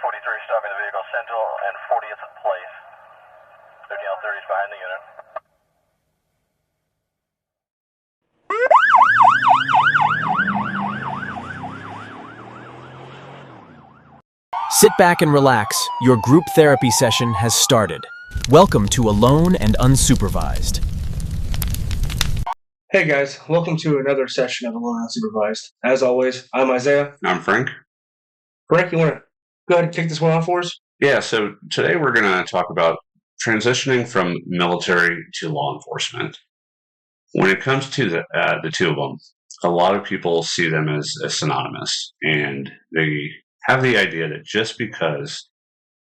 43 stopping the vehicle Central and 40th Place. 13L30 is behind the unit. Sit back and relax. Your group therapy session has started. Welcome to Alone and Unsupervised. Hey guys, welcome to another session of Alone Unsupervised. As always, I'm Isaiah. I'm Frank. Frank, you want to go ahead and kick this one off for us? Yeah, so today we're going to talk about transitioning from military to law enforcement. When it comes to the two of them, a lot of people see them as synonymous, and they have the idea that just because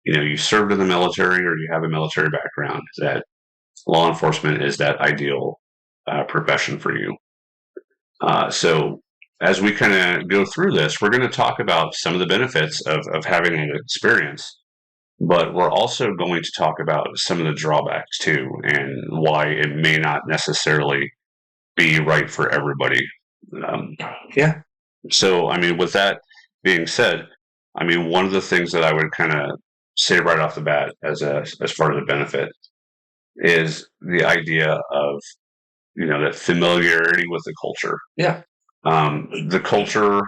you served in the military or you have a military background, that law enforcement is that ideal profession for you. So as we kind of go through this, we're going to talk about some of the benefits of having an experience, but we're also going to talk about some of the drawbacks too, and why it may not necessarily be right for everybody. So, with that being said, one of the things that I would kind of say right off the bat as far as a benefit is the idea of that familiarity with the culture. Yeah. The culture,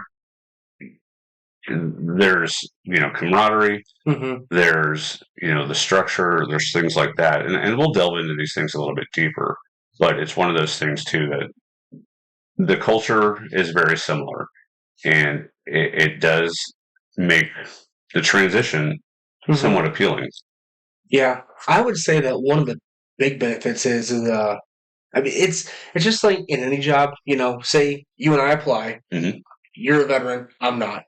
there's camaraderie. Mm-hmm. There's the structure. There's things like that, and we'll delve into these things a little bit deeper. But it's one of those things too that the culture is very similar, and it does make the transition somewhat appealing. Yeah, I would say that one of the big benefits is it's just like in any job. Say you and I apply. Mm-hmm. You're a veteran. I'm not.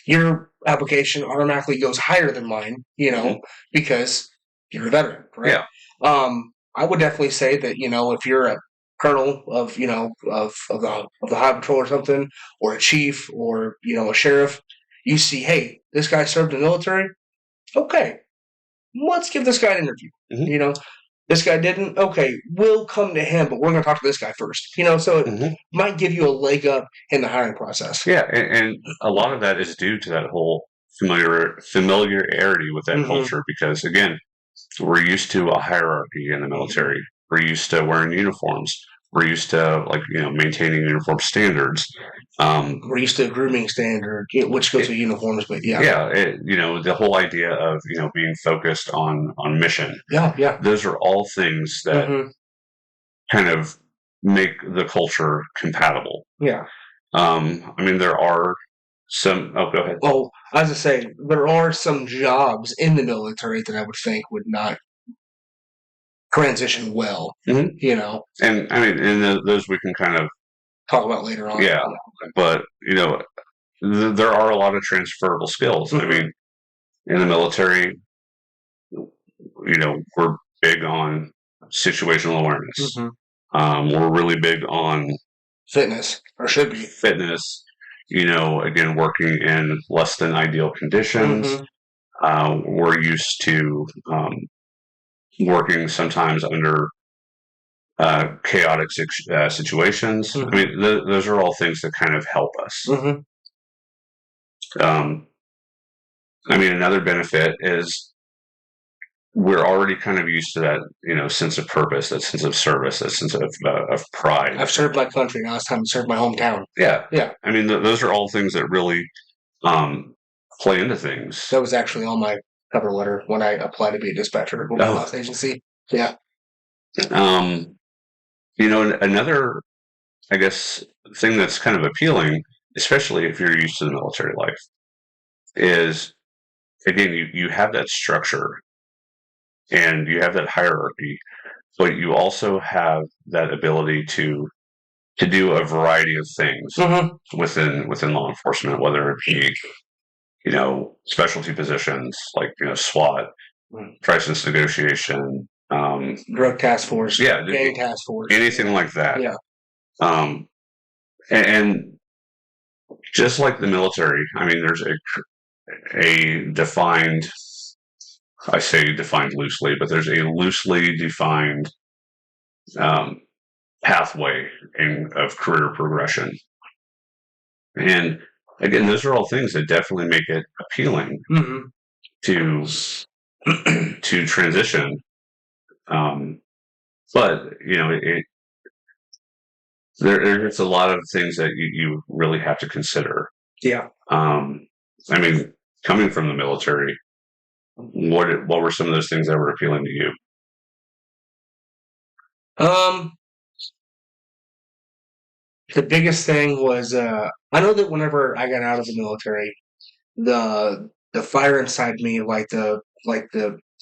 Your application automatically goes higher than mine. Because you're a veteran, right? Yeah. I would definitely say that if you're a colonel of the Highway Patrol or something, or a chief, or a sheriff, you see, hey, this guy served in the military. Okay, let's give this guy an interview. Mm-hmm. This guy didn't. Okay, we'll come to him, but we're going to talk to this guy first. So it might give you a leg up in the hiring process. Yeah, and a lot of that is due to that whole familiarity with that culture, because again, we're used to a hierarchy in the military. We're used to wearing uniforms. We're used to maintaining uniform standards. We're used to a grooming standard, which goes with uniforms, but yeah. Yeah, the whole idea of being focused on mission. Yeah. Those are all things that kind of make the culture compatible. Yeah. There are some. Oh, go ahead. Well, as I say, there are some jobs in the military that I would think would not transition well. Mm-hmm. And those we can kind of talk about later on. Yeah, but there are a lot of transferable skills. Mm-hmm. In the military, we're big on situational awareness. Mm-hmm. We're really big on fitness, or should be fitness. Again, working in less than ideal conditions. Mm-hmm. We're used to working sometimes under chaotic situations. Mm-hmm. Those are all things that kind of help us. Mm-hmm. Another benefit is we're already kind of used to that, sense of purpose, that sense of service, that sense of pride. I've served my country. Now it's time to serve my hometown. Yeah. Yeah. Those are all things that really play into things. That was actually on my cover letter when I applied to be a dispatcher with my last agency. Yeah. Another, I guess, thing that's kind of appealing, especially if you're used to the military life, is, again, you have that structure and you have that hierarchy, but you also have that ability to do a variety of things within law enforcement, whether it be specialty positions like SWAT, crisis negotiation, drug task force, gang task force, anything like that. Yeah. And just like the military, there's a defined, I say defined loosely, but there's a loosely defined pathway of career progression. And again, those are all things that definitely make it appealing. Mm-hmm. to transition. But there's a lot of things that you really have to consider. Yeah. I mean, coming from the military, what were some of those things that were appealing to you? The biggest thing was I know that whenever I got out of the military, the fire inside me, the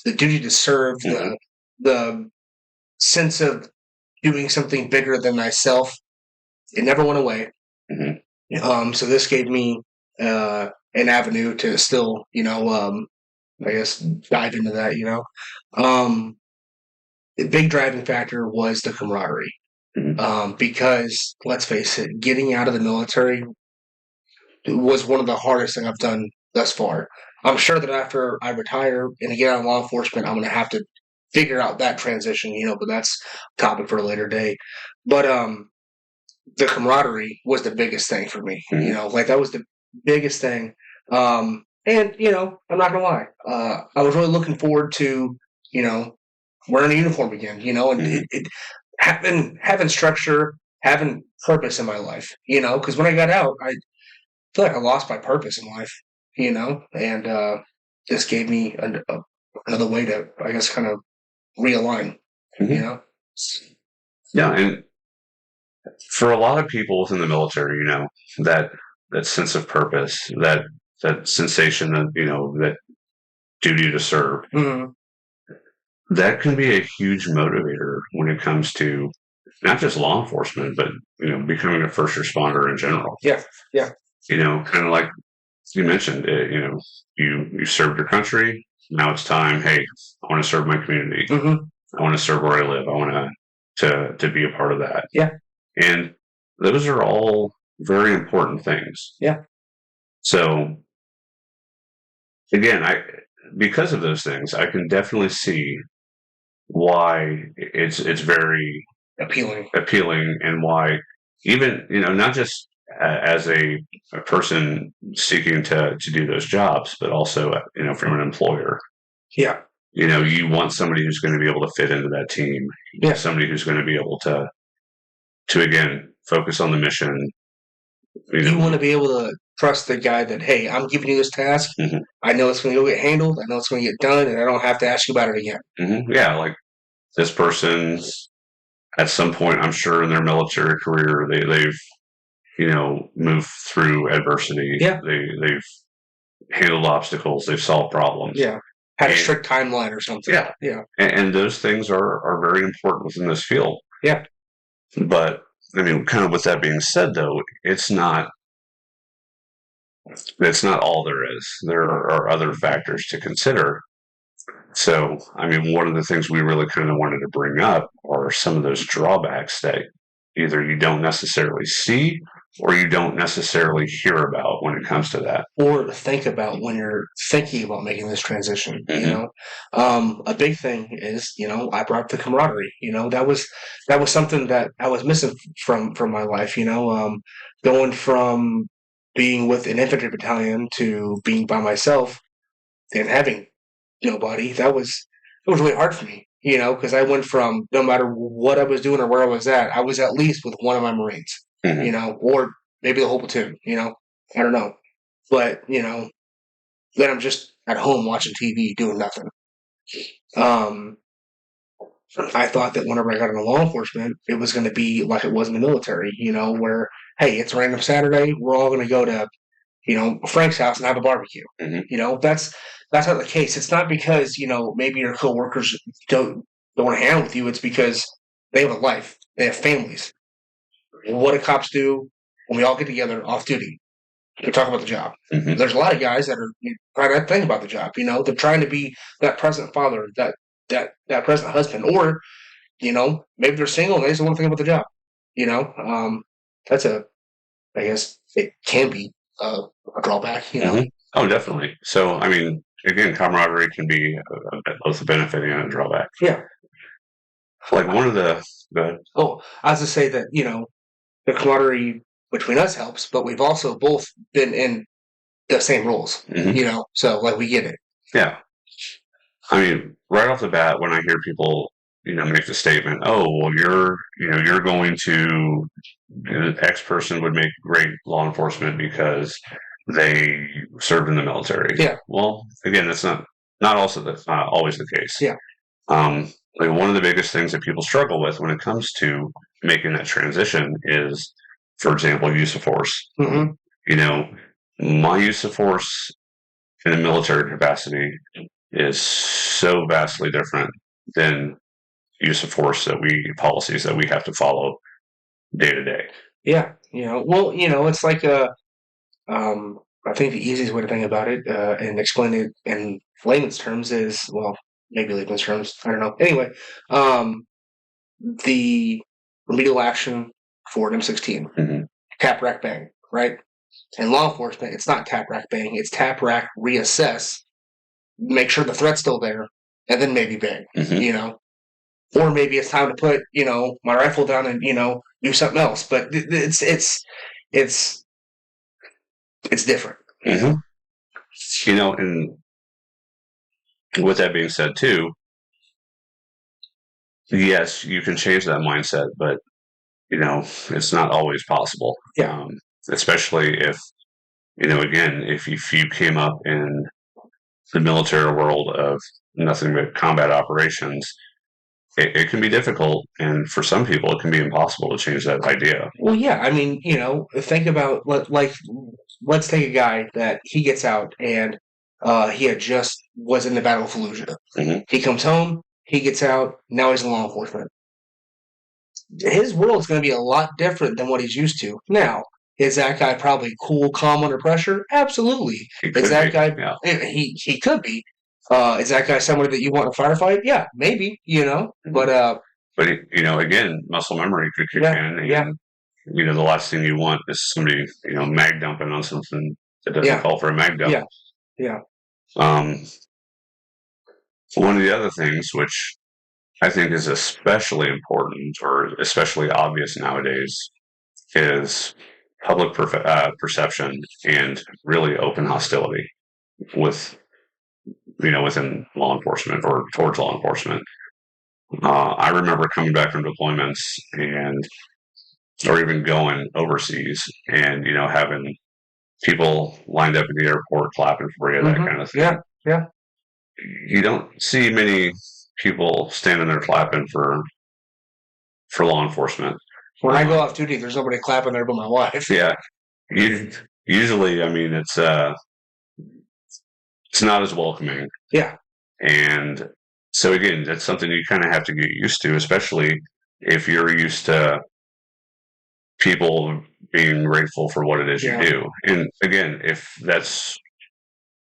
duty to serve, the sense of doing something bigger than myself, it never went away. So this gave me an avenue to still, I guess, dive into that. The big driving factor was the camaraderie. Because let's face it, getting out of the military was one of the hardest things I've done thus far. I'm sure that after I retire and get out of law enforcement, I'm going to have to figure out that transition, but that's a topic for a later day. But the camaraderie was the biggest thing for me. That was the biggest thing. And I'm not gonna lie, I was really looking forward to wearing a uniform again. And having structure, having purpose in my life. Because when I got out, I feel like I lost my purpose in life. And this gave me another way to, I guess, kind of realign. Yeah, and for a lot of people within the military, that sense of purpose, that sensation of, that duty to serve, that can be a huge motivator when it comes to not just law enforcement, but, becoming a first responder in general. Yeah. Kind of like you mentioned, you served your country. Now it's time. Hey, I want to serve my community. I want to serve where I live. I want to be a part of that. Yeah. And those are all very important things. Yeah. So again, because of those things, I can definitely see why it's very appealing, and why even not just as a person seeking to do those jobs, but also from an employer. Yeah. You want somebody who's going to be able to fit into that team. Yeah. Somebody who's going to be able to again focus on the mission. You want to be able to trust the guy that, hey, I'm giving you this task. I know it's going to go get handled. I know it's going to get done, and I don't have to ask you about it again. Yeah, like this person, at some point, I'm sure in their military career, they've moved through adversity. Yeah. They've handled obstacles. They've solved problems. Yeah. Had a strict timeline or something. Yeah. Yeah. And those things are very important within this field. Yeah. But kind of with that being said, though, it's not all there is. There are other factors to consider. So, one of the things we really kind of wanted to bring up are some of those drawbacks that either you don't necessarily see or you don't necessarily hear about when it comes to that. Or think about when you're thinking about making this transition, A big thing is, I brought up the camaraderie. That was something that I was missing from my life, going from being with an infantry battalion to being by myself and having nobody. It was really hard for me, because I went from, no matter what I was doing or where I was at least with one of my Marines. Or maybe the whole platoon, I don't know. But, then I'm just at home watching TV doing nothing. I thought that whenever I got into law enforcement, it was going to be like it was in the military, where, hey, it's random Saturday, we're all going to go to, Frank's house and have a barbecue. That's not the case. It's not because, maybe your coworkers don't want to hang out with you. It's because they have a life. They have families. What do cops do when we all get together off duty? They talk about the job. There's a lot of guys that are trying to think about the job. They're trying to be that present father, that present husband, or maybe they're single and they just want to think about the job. That's I guess it can be a drawback. Oh, definitely. So, again, camaraderie can be both a benefit and a drawback. Yeah. Like one of the. Go ahead. Oh, I was to say that the camaraderie between us helps, but we've also both been in the same roles, so like we get it. Yeah. I mean, right off the bat, when I hear people, make the statement, "Oh, well, you're going to X person would make great law enforcement because they served in the military." Yeah. Well, again, that's not also always the case. Yeah. Like one of the biggest things that people struggle with when it comes to making that transition is, for example, use of force. Mm-hmm. My use of force in a military capacity is so vastly different than use of force policies that we have to follow day to day. Yeah. Well, it's like I think the easiest way to think about it and explain it in layman's terms is, well, maybe layman's terms, I don't know. Anyway, the remedial action for an M16, Mm-hmm. tap, rack, bang, right? In law enforcement, it's not tap, rack, bang. It's tap, rack, reassess, make sure the threat's still there, and then maybe bang, Mm-hmm. Or maybe it's time to put, my rifle down and, do something else. But it's different. Mm-hmm. And with that being said, too, yes, you can change that mindset, but it's not always possible. Yeah. Especially if, again, if you came up in the military world of nothing but combat operations, it can be difficult, and for some people, it can be impossible to change that idea. Well, yeah. I mean, think about let's take a guy that he gets out and he had just was in the Battle of Fallujah. Mm-hmm. He comes home, he gets out, now he's in law enforcement. His world's going to be a lot different than what he's used to. Now, is that guy probably cool, calm under pressure? Absolutely. Is that guy? Yeah. He could be. Is that guy somebody that you want to firefight? Yeah, maybe. But again, muscle memory could kick in. And, the last thing you want is somebody, mag dumping on something that doesn't call for a mag dump. Yeah. One of the other things, which I think is especially important or especially obvious nowadays, is public perception and really open hostility within law enforcement or towards law enforcement. I remember coming back from deployments or even going overseas and, having people lined up at the airport clapping for you, that kind of thing. Yeah. You don't see many people standing there clapping for law enforcement. When I go off duty, there's nobody clapping there but my wife. Yeah. Usually, I mean, it's not as welcoming. Yeah. And so again, that's something you kind of have to get used to, especially if you're used to people being grateful for what it is you do. And again, if that's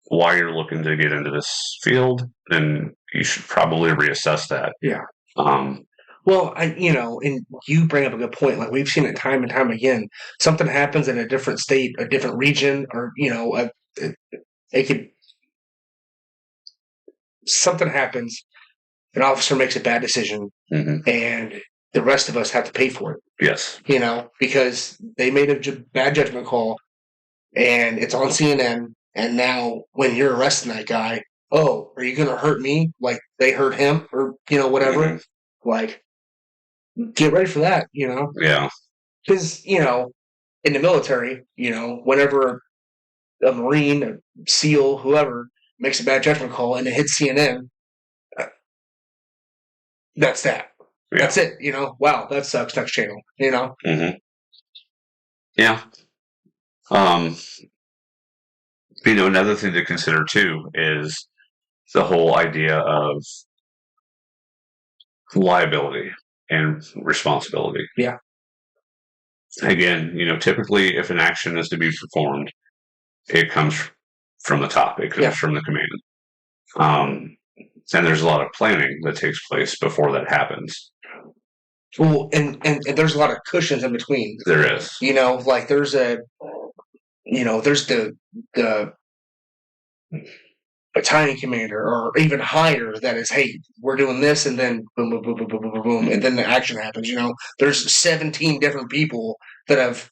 why you're looking to get into this field, then you should probably reassess that. Yeah. Well, and you bring up a good point. Like we've seen it time and time again. Something happens in a different state, a different region, or it could. Something happens, an officer makes a bad decision, and the rest of us have to pay for it. Yes. Because they made a bad judgment call, and it's on CNN. And now, when you're arresting that guy, oh, are you going to hurt me like they hurt him, or whatever? Mm-hmm. Like, get ready for that. Yeah. Because in the military, whenever a Marine, a SEAL, whoever makes a bad judgment call and it hits CNN, that's that. Yeah. That's it. Wow, that sucks. Next channel. Mm-hmm. Yeah. Another thing to consider too is the whole idea of liability and responsibility. Yeah. Again, typically if an action is to be performed, it comes from the top. It comes from the command. And there's a lot of planning that takes place before that happens. Well, and there's a lot of cushions in between. There is. Like there's there's the battalion commander or even higher that is, hey, we're doing this, and then boom, boom, boom, boom, boom, boom, boom, and then the action happens. There's 17 different people that have,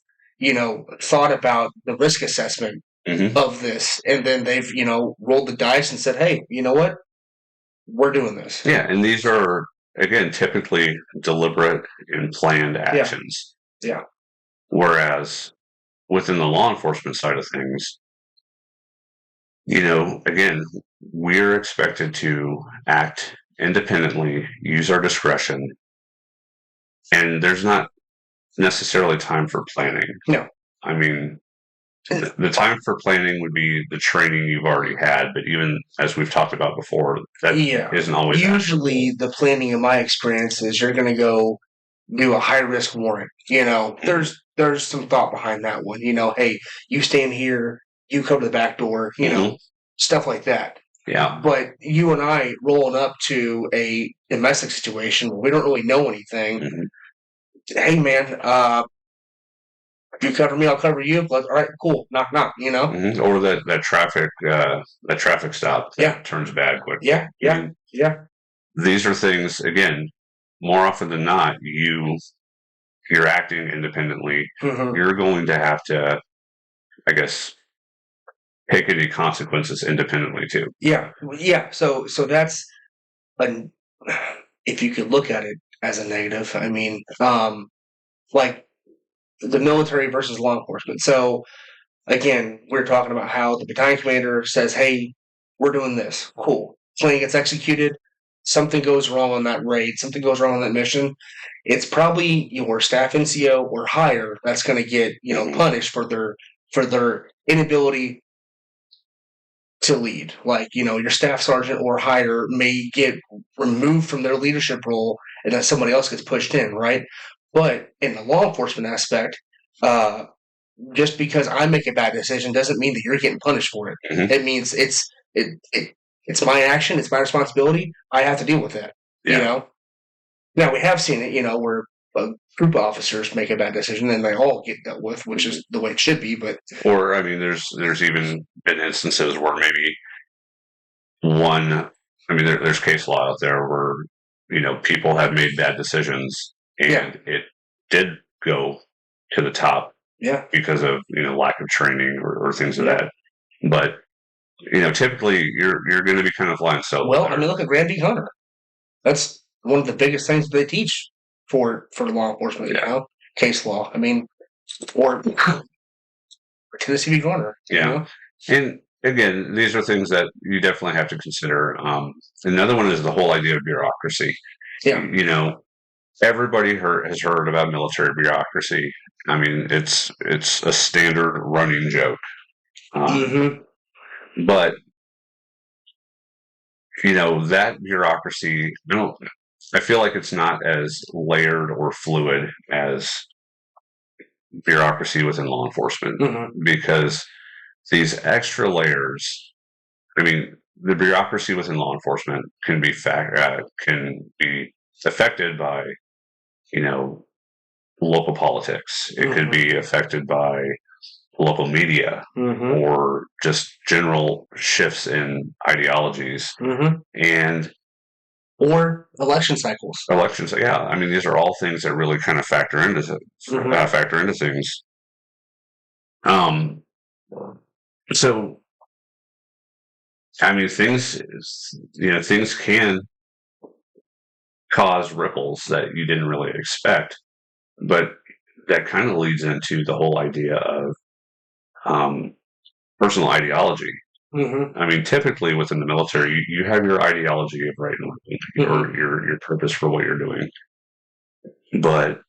thought about the risk assessment of this, and then they've rolled the dice and said, "Hey, you know what? We're doing this." Yeah, and these are again typically deliberate and planned actions. Yeah. Whereas within the law enforcement side of things, again, we're expected to act independently, use our discretion, and there's not necessarily time for planning. No. I mean, the time for planning would be the training you've already had, but even as we've talked about before, that isn't always usually actionable. The planning in my experience is you're going to go do a high risk warrant. There's some thought behind that one. Hey, you stand here, you come to the back door. Stuff like that. Yeah. But you and I rolling up to a domestic situation where we don't really know anything. Hey, man, if you cover me, I'll cover you. All right, cool. Knock, knock. Or that traffic stop that turns bad quickly. Yeah. These are things, again, more often than not, you're acting independently. You're going to have to, I guess, take any consequences independently too. Yeah. So that's if you could look at it as a negative. I mean, like the military versus law enforcement. So again, we're talking about how the battalion commander says, "Hey, we're doing this." Cool. Plan gets executed. Something goes wrong on that raid. Something goes wrong on that mission. It's probably your staff NCO or higher that's going to get punished for their inability to lead. Like, your staff sergeant or higher may get removed from their leadership role and then somebody else gets pushed in, right? But in the law enforcement aspect, just because I make a bad decision doesn't mean that you're getting punished for it. It means it's my action, it's my responsibility. I have to deal with that. Now we have seen it, where a group of officers make a bad decision and they all get dealt with, which is the way it should be. But there's even been instances where maybe there's case law out there where people have made bad decisions and it did go to the top because of lack of training or things of that. But typically you're going to be kind of flying solo. Well, I mean, look at Grand D. Hunter. That's one of the biggest things that they teach for law enforcement, case law. I mean, or Tennessee v. Garner. And again, these are things that you definitely have to consider. Another one is the whole idea of bureaucracy. Everybody has heard about military bureaucracy. I mean, it's a standard running joke. But that bureaucracy, I feel like it's not as layered or fluid as bureaucracy within law enforcement because these extra layers, the bureaucracy within law enforcement can be affected by, local politics. It could be affected by local media or just general shifts in ideologies or election cycles. These are all things that really kind of factor into things. So, things can cause ripples that you didn't really expect, but that kind of leads into the whole idea of personal ideology. Typically within the military, you have your ideology of right and wrong, or your purpose for what you're doing. But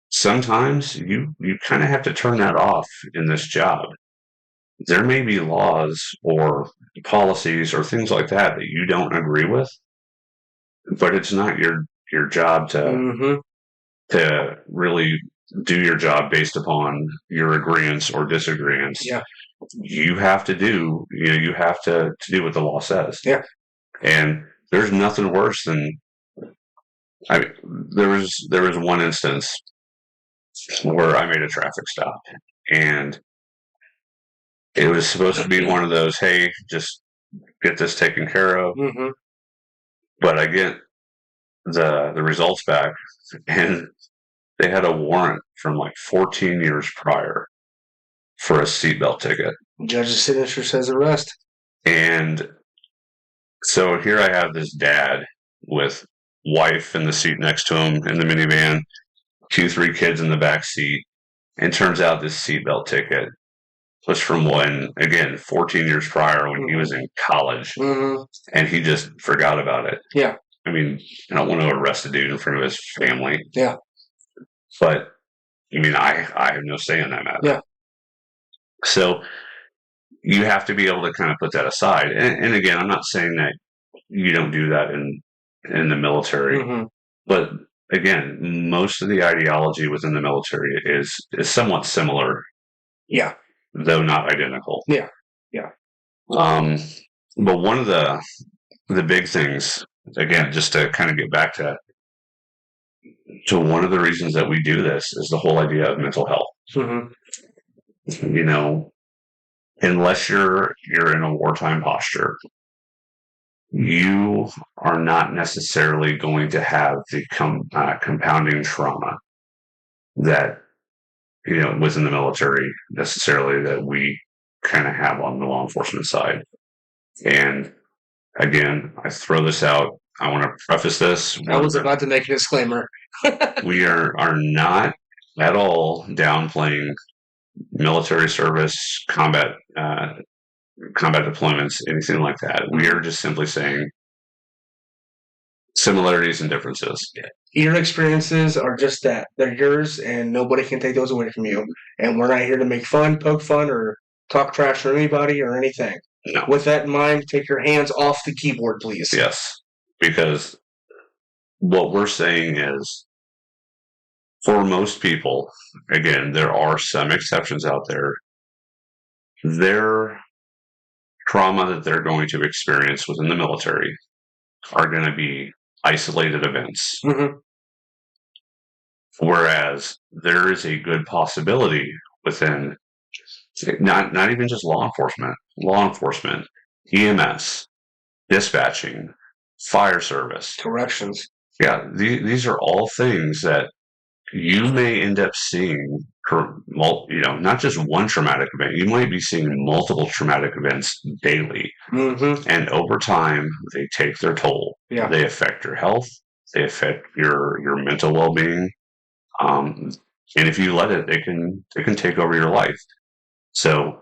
sometimes you kind of have to turn that off in this job. There may be laws or policies or things like that you don't agree with, but it's not your job to really do your job based upon your agreements or disagreements. You have to do what the law says. And there's nothing worse than there was one instance where I made a traffic stop and it was supposed to be one of those, hey, just get this taken care of. But I get the results back and they had a warrant from like 14 years prior for a seatbelt ticket. Judge's signature says arrest. And so here I have this dad with wife in the seat next to him in the minivan, 2-3 kids in the back seat. And turns out this seatbelt ticket was from when, again, 14 years prior when he was in college. And he just forgot about it. Yeah. I mean, I don't want to arrest a dude in front of his family. Yeah. But, I mean, I have no say in that matter. Yeah. So you have to be able to kind of put that aside. And again, I'm not saying that you don't do that in the military. But again, most of the ideology within the military is somewhat similar. Yeah. Though not identical. Yeah. Yeah. But one of the big things, again, just to kind of get back to one of the reasons that we do this is the whole idea of mental health. You know, unless you're in a wartime posture, you are not necessarily going to have the compounding trauma that, you know, within the military necessarily that we kind of have on the law enforcement side. And again, I throw this out. I want to preface this. I was about to make a disclaimer. We are not at all downplaying military service, combat deployments, anything like that. We are just simply saying similarities and differences. Your experiences are just that. They're yours, and nobody can take those away from you. And we're not here to make fun, poke fun, or talk trash for anybody or anything. No. With that in mind, take your hands off the keyboard, please. Yes, because what we're saying is, for most people, again, there are some exceptions out there, their trauma that they're going to experience within the military are going to be isolated events. Whereas there is a good possibility within not even just law enforcement, EMS, dispatching, fire service, corrections. Yeah, these are all things that you may end up seeing, not just one traumatic event. You might be seeing multiple traumatic events daily. And over time, they take their toll. Yeah. They affect your health. They affect your mental well-being. And if you let it, they can take over your life. So,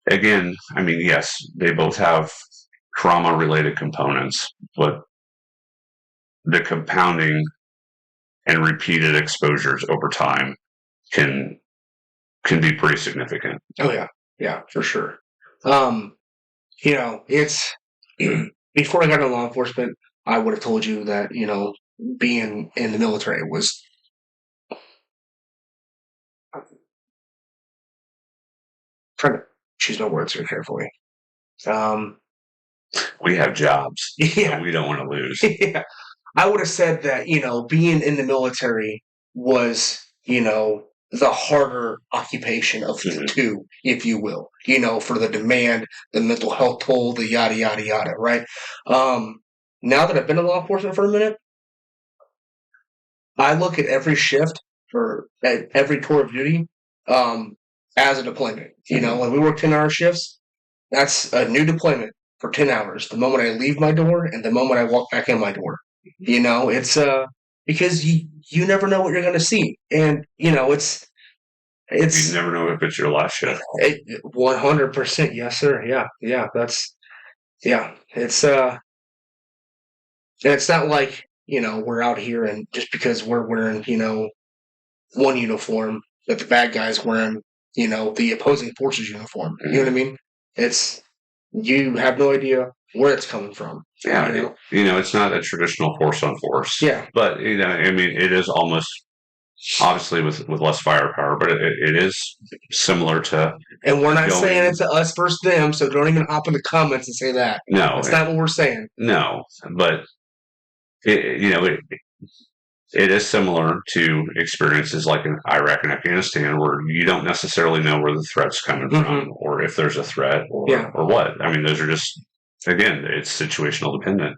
again, I mean, yes, they both have trauma-related components, but the compounding and repeated exposures over time can be pretty significant. Oh yeah, for sure. It's before I got into law enforcement, I would have told you that being in the military was trying to choose my words very carefully. We have jobs. Yeah, so we don't want to lose. Yeah. I would have said that, being in the military was, the harder occupation of the two, if you will, for the demand, the mental health toll, the yada, yada, yada, right? Now that I've been in law enforcement for a minute, I look at every shift at every tour of duty as a deployment. When we work 10-hour shifts, that's a new deployment for 10 hours. The moment I leave my door and the moment I walk back in my door. It's because you never know what you're going to see, and it's you never know if it's your last shift. 100%, yes, sir. Yeah, that's it's not like we're out here and just because we're wearing one uniform that the bad guy's wearing the opposing forces uniform. You know what I mean? It's you have no idea where it's coming from. Yeah, it's not a traditional force on force. Yeah, but I mean, it is almost obviously with less firepower, but it is similar to. And we're not saying it's us versus them, so don't even hop in the comments and say that. No, that's not what we're saying. No, but it is similar to experiences like in Iraq and Afghanistan, where you don't necessarily know where the threat's coming from, or if there's a threat, or what. I mean, those are just. Again, it's situational dependent.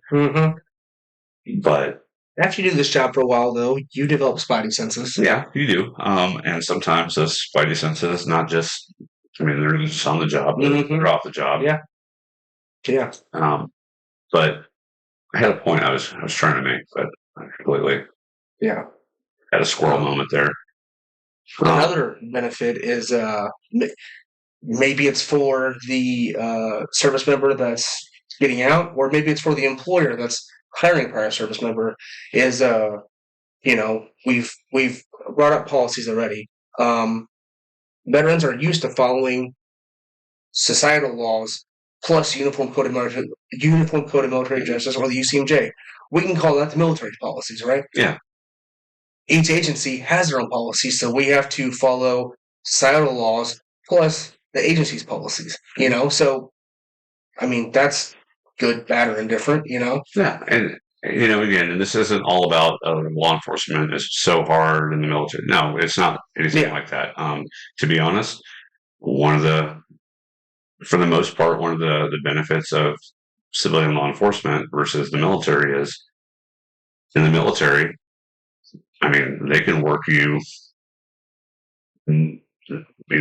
But After you do this job for a while, though, you develop spidey senses. Yeah, you do. And sometimes those spidey senses, not just, they're just on the job, they're off the job. Yeah. Yeah. But I had a point I was trying to make, but I completely had a squirrel moment there. Another benefit is maybe it's for the service member that's getting out, or maybe it's for the employer that's hiring a prior service member. Is we've brought up policies already. Veterans are used to following societal laws plus Uniform Code of Military Justice, or the UCMJ. We can call that the military policies, right? Yeah. Each agency has their own policies, so we have to follow societal laws plus the agency's policies. So that's good, bad, or indifferent. Yeah, and again, and this isn't all about law enforcement is so hard in the military. No, it's not anything like that. To be honest, for the most part, one of the benefits of civilian law enforcement versus the military is in the military, they can work you,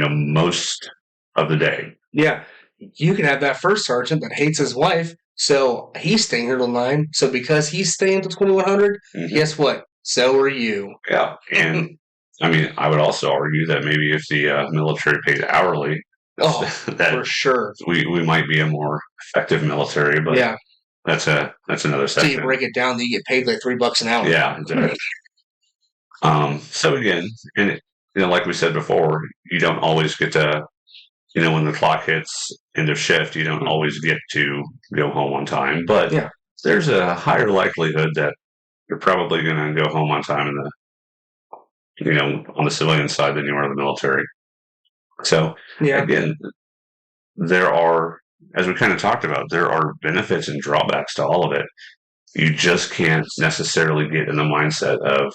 most of the day. Yeah. You can have that first sergeant that hates his wife, so he's staying here till 9. So because he's staying till 2100, guess what? So are you. Yeah. And I would also argue that maybe if the military paid hourly, for sure, we might be a more effective military. But yeah, that's another section. So you break it down, you get paid like $3 an hour. Yeah, exactly. So again, and like we said before, you don't always get to, when the clock hits end of shift, you don't always get to go home on time. But there's a higher likelihood that you're probably going to go home on time on the civilian side than you are in the military. So again, there are, as we kind of talked about, there are benefits and drawbacks to all of it. You just can't necessarily get in the mindset of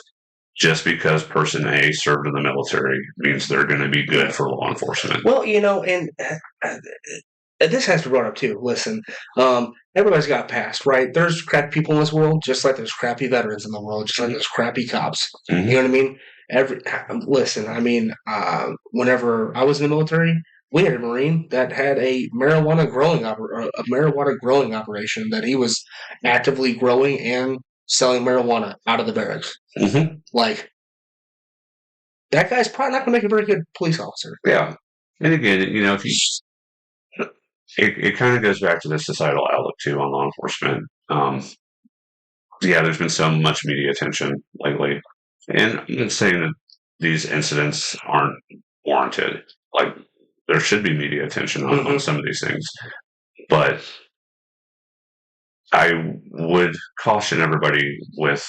just because person A served in the military means they're going to be good for law enforcement. Well, and this has to be brought up too. Listen, everybody's got a past, right? There's crappy people in this world, just like there's crappy veterans in the world, just like there's crappy cops. You know what I mean? Whenever I was in the military, we had a Marine that had a marijuana growing operation that he was actively growing and selling marijuana out of the barracks. Like, that guy's probably not going to make a very good police officer. Yeah. And again, if you, it kind of goes back to the societal outlook too on law enforcement. There's been so much media attention lately. And I'm not saying that these incidents aren't warranted. Like, there should be media attention on some of these things. But I would caution everybody with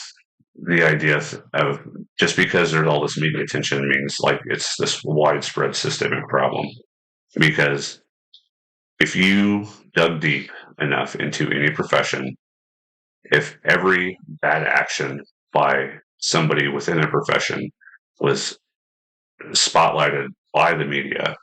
the idea of just because there's all this media attention means like it's this widespread systemic problem. Because if you dug deep enough into any profession, if every bad action by somebody within a profession was spotlighted by the media,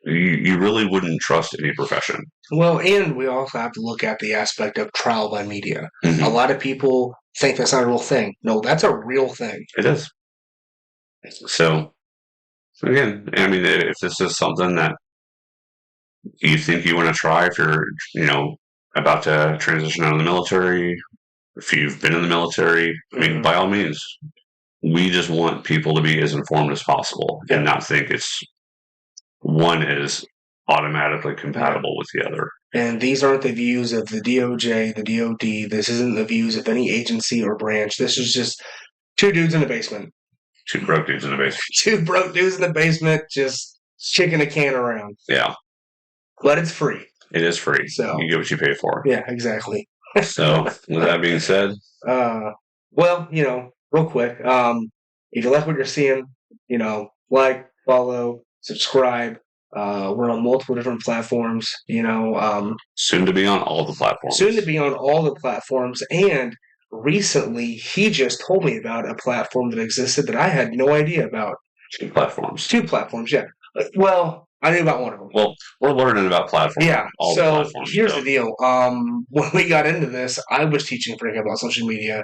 you really wouldn't trust any profession. Well, and we also have to look at the aspect of trial by media. A lot of people think that's not a real thing. No, that's a real thing. It is. So, again, if this is something that you think you want to try, if you're, about to transition out of the military, if you've been in the military, by all means, we just want people to be as informed as possible and not think one is automatically compatible with the other. And these aren't the views of the DOJ, the DOD. This isn't the views of any agency or branch. This is just two dudes in the basement. Two broke dudes in the basement. Two broke dudes in the basement just kicking a can around. Yeah. But it's free. It is free. So you get what you pay for. Yeah, exactly. So, with that being said, real quick, if you like what you're seeing, like, follow, subscribe. We're on multiple different platforms. Soon to be on all the platforms. And recently, he just told me about a platform that existed that I had no idea about. Two platforms, yeah. Well, I knew about one of them. Well, we're learning about platforms. Yeah. So here's the deal. When we got into this, I was teaching Frank about social media.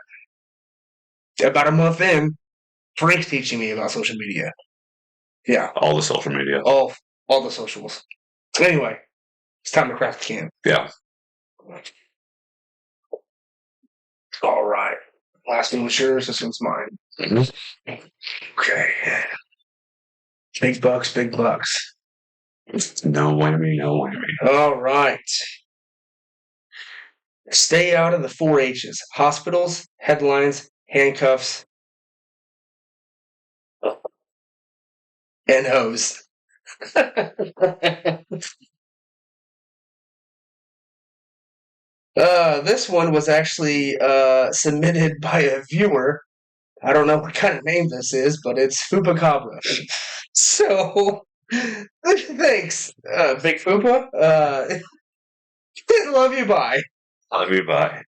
about a month in, Frank's teaching me about social media. Yeah. All the social media. All the socials. Anyway, it's time to crack the can. Yeah. All right. Last one was yours. This one's mine. Mm-hmm. Okay. Big bucks, big bucks. No whammy, no whammy. All right. Stay out of the 4 H's. Hospitals, headlines, handcuffs, and hose. This one was actually submitted by a viewer. I don't know what kind of name this is, but it's Fupacabra. So, thanks, Big Fupa. Love you, bye. Love you, bye.